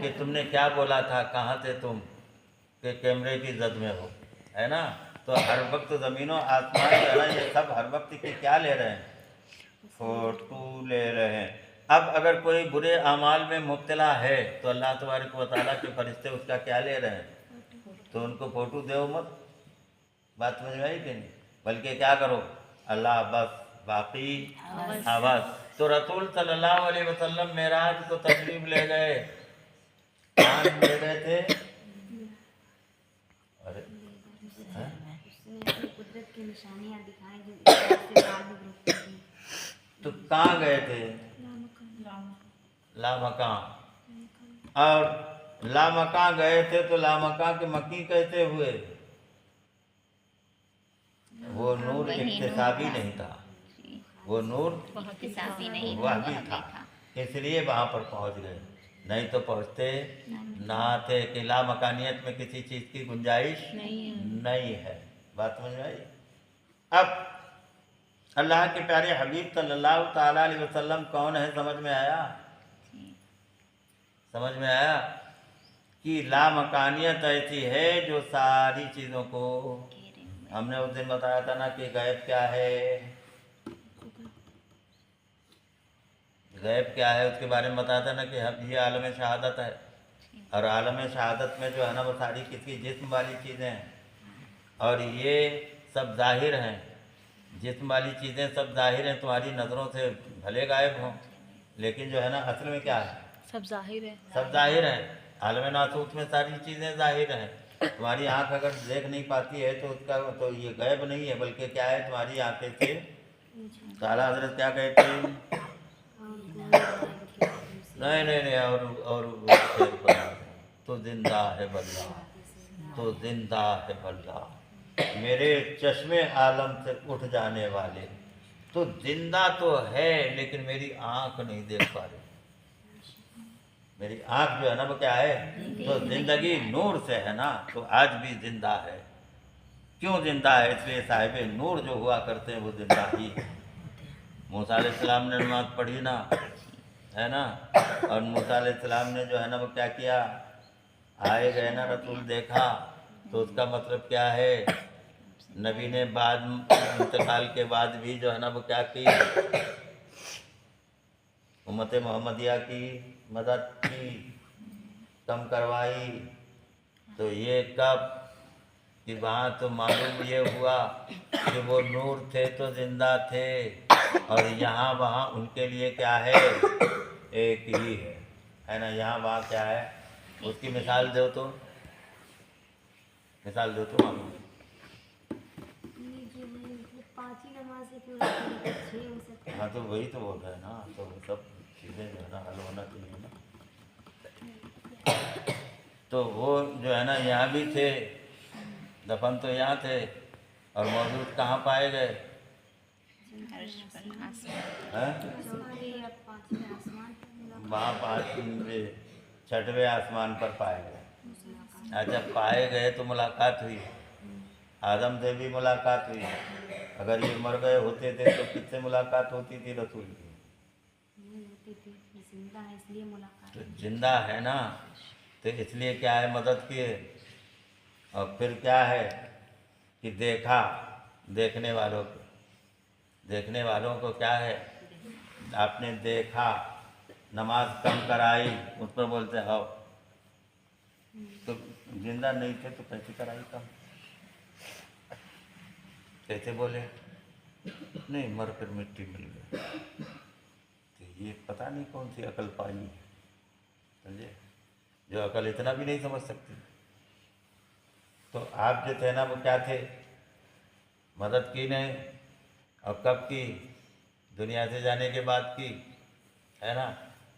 कि तुमने क्या बोला था, कहाँ थे तुम, कि कैमरे की जद में हो, है ना। तो हर वक्त ज़मीनों आसमान जो है ना, ये सब हर वक्त की क्या ले रहे हैं, फोटो ले रहे हैं। अब अगर कोई बुरे अमाल में मुब्तला है तो अल्लाह तबारक व तआला के फरिश्ते उसका क्या ले रहे हैं, तो उनको फ़ोटो दो मत। बात समझ में आई कि नहीं, बल्कि क्या करो, अल्लाह बस बाकी हवस। तो रसूल सल्लल्लाहु अलैहि वसल्लम मेराज को तशरीफ ले गए, कहाँ ले गए थे, अरे हैं? कुदरत की निशानियां दिखाई जो इससे ताल्लुक रखती थी। तो कहाँ गए थे, लामकां। और लामकां गए थे तो लामकां के मक्की कैसे हुए, वो नूर इक्तिसाबी नहीं था, वो नूर वह भी था, इसलिए वहाँ पर पहुँच गए, नहीं तो पहुँचते ना थे। कि लामकानियत में किसी चीज़ की गुंजाइश नहीं है। बात समझ में आई। अब अल्लाह के प्यारे हबीब सल्लल्लाहु ताला अलैहि वसल्लम कौन है, समझ में आया, समझ में आया कि लामकानियत ऐसी है जो सारी चीज़ों को, हमने उस दिन बताया था ना कि गैब क्या है, गैब क्या है उसके बारे में बताया था ना कि हम ये आलम शहादत है, और आलम शहादत में जो है ना वो सारी किसी जिस्म वाली चीज़ें हैं, और ये सब जाहिर हैं, जिस्म वाली चीज़ें सब जाहिर हैं, तुम्हारी नज़रों से भले गायब हों, लेकिन जो है ना असल में क्या है, सब जाहिर है, सब जाहिर है। आलम नासूत में सारी चीज़ें जाहिर हैं। तुम्हारी आंख अगर देख नहीं पाती है तो उसका तो ये गैब नहीं है, बल्कि क्या है, तुम्हारी आंखें से। तो आला हजरत क्या कहते हैं, नहीं नहीं नहीं, और तो जिंदा है बल्ला, तो जिंदा है बल्ला, मेरे चश्मे आलम से उठ जाने वाले, तो जिंदा तो है लेकिन मेरी आंख नहीं देख पा रही, मेरी आंख जो है ना वो क्या है, तो जिंदगी नूर से है ना, तो आज भी जिंदा है। क्यों जिंदा है, इसलिए साहिब नूर जो हुआ करते हैं वो जिंदा ही है। मूसा अलैहिस्सलाम ने नमाज पढ़ी ना, है ना, और मूसा अलैहिस्सलाम ने जो है ना वो क्या किया, आए गए ना रसूल देखा, तो उसका मतलब क्या है, नबी ने बाद इंतकाल के बाद भी जो है ना वो क्या की, उम्मत मोहम्मदिया की मदद की, कम करवाई। तो ये कब कि वहाँ तो मालूम ये हुआ कि वो नूर थे तो जिंदा थे, और यहाँ वहाँ उनके लिए क्या है, एक ही है ना, यहाँ वहाँ क्या है, उसकी मिसाल दो तो, मिसाल दो तो मालूम। पाँच ही नमाज से क्यों छः हो सकता है। हाँ तो वही तो बोल रहे हैं ना, तो वो सब चीज़ें जो है ना हल होना चाहिए ना। तो वो जो है ना यहाँ भी थे, दफन तो यहाँ थे, और मौजूद कहाँ पाए गए, वहाँ छठवें आसमान पर पाए गए। जब पाए गए तो मुलाकात हुई, आदम से भी मुलाकात हुई। अगर ये मर गए होते थे तो किससे मुलाकात होती थी, रसूल की। जिंदा है इसलिए मुलाकात, तो जिंदा है ना, तो इसलिए क्या है, मदद किए। और फिर क्या है कि देखा, देखने वालों को, देखने वालों को क्या है, आपने देखा, नमाज कम कराई, उस पर बोलते हो तो जिंदा नहीं थे तो कैसे कराई कम, कैसे बोले, नहीं मर कर मिट्टी मिल गई। तो ये पता नहीं कौन सी अकल पाई है, समझे, जो अकल इतना भी नहीं समझ सकती। तो आप जो थे ना वो क्या थे, मदद की नहीं, और कब की, दुनिया से जाने के बाद की, है ना।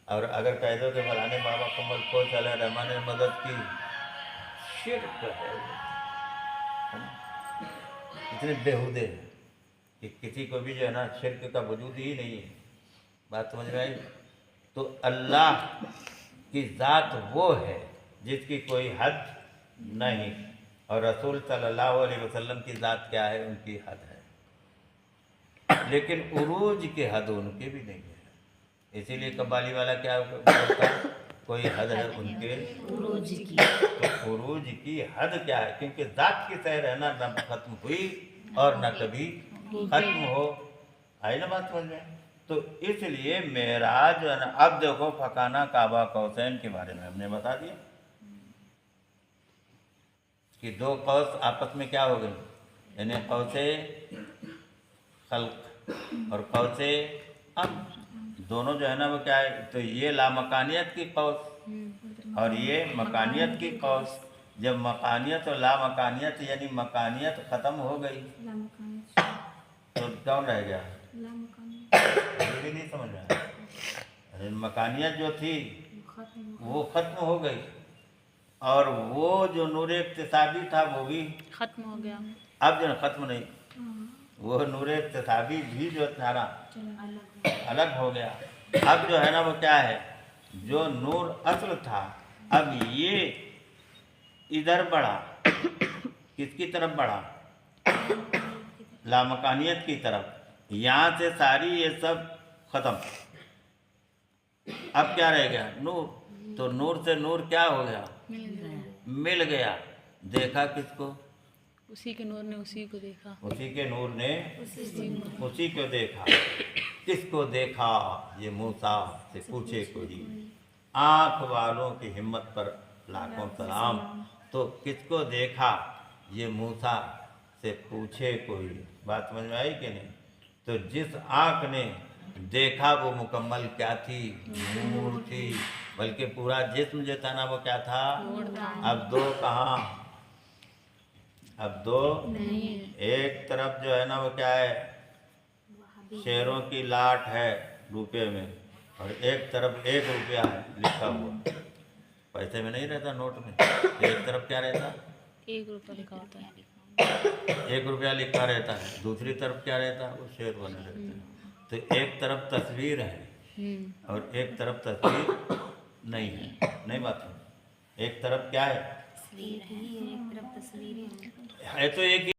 और अगर कह दो कि फलाने बाबा कमल को चले रहमान ने मदद की, शिर्क है ना? इतने बेहुदे हैं कि किसी को भी जो है ना शिर्क का वजूद ही नहीं है। बात समझ में आई। तो अल्लाह की ज़ात वो है जिसकी कोई हद नहीं, और रसूल सल्लल्लाहु अलैहि वसल्लम की ज़ात क्या है, उनकी हद है, लेकिन उरूज की हद उनकी भी नहीं है। इसीलिए कव्वाली वाला क्या बोलता है, कोई हद है उनके उरूज की। तो उरूज की हद क्या है? क्योंकि जात की तय रहना न खत्म हुई और न कभी खत्म हो। आई ना बात समझ में? तो इसलिए मेराज जो है ना, अब देखो फकाना काबा कौसैन के बारे में हमने बता दिया कि दो कौस आपस में क्या हो गई, यानी कौसे खल्क और कौसे अब दोनों जो है ना वो क्या है, तो ये लामकानियत की कौस और ये मकानियत की कौस। जब मकानियत और लामकानियत यानी मकानियत खत्म हो गई तो कौन रह गया? ये भी नहीं समझ में आया। अरे मकानियत जो थी वो खत्म हो गई और वो जो नूर इक्तिसाबी था वो भी खत्म हो गया। अब जो खत्म नहीं, वो नूर इक्तिसाबी भी जो था अलग हो गया। अब जो है ना वो क्या है, जो नूर असल था अब ये इधर बढ़ा, किसकी तरफ बढ़ा? लामकानियत की तरफ। यहाँ से सारी ये सब खत्म, अब क्या रह गया? नूर। तो नूर से नूर क्या हो गया? मिल गया। देखा किसको? उसी के नूर ने उसी को देखा। उसी के नूर ने उसी को देखा। किसको देखा? ये मूसा से पूछे कोई। आँख वालों की हिम्मत पर लाखों सलाम। तो किसको देखा? ये मूसा से पूछे कोई। बात समझ में आई कि नहीं? तो जिस आँख ने देखा वो मुकम्मल क्या थी? नूर थी। बल्कि पूरा जिस्म जो था ना वो क्या था? अब दो कहाँ? अब दो नहीं। एक तरफ जो है ना वो क्या है? शेरों की लाट है रुपये में और एक तरफ 1 रुपया है लिखा हुआ। पैसे में नहीं रहता, नोट में। एक तरफ क्या रहता? 1 रुपया लिखा होता है। 1 रुपया लिखा रहता है, दूसरी तरफ क्या रहता है? वो शेर बने रहते हैं। तो एक तरफ तस्वीर है और एक तरफ तस्वीर नहीं है। नहीं बात है? एक तरफ क्या है? तस्वीर है, एक तरफ तस्वीरें हैं। है तो एक ही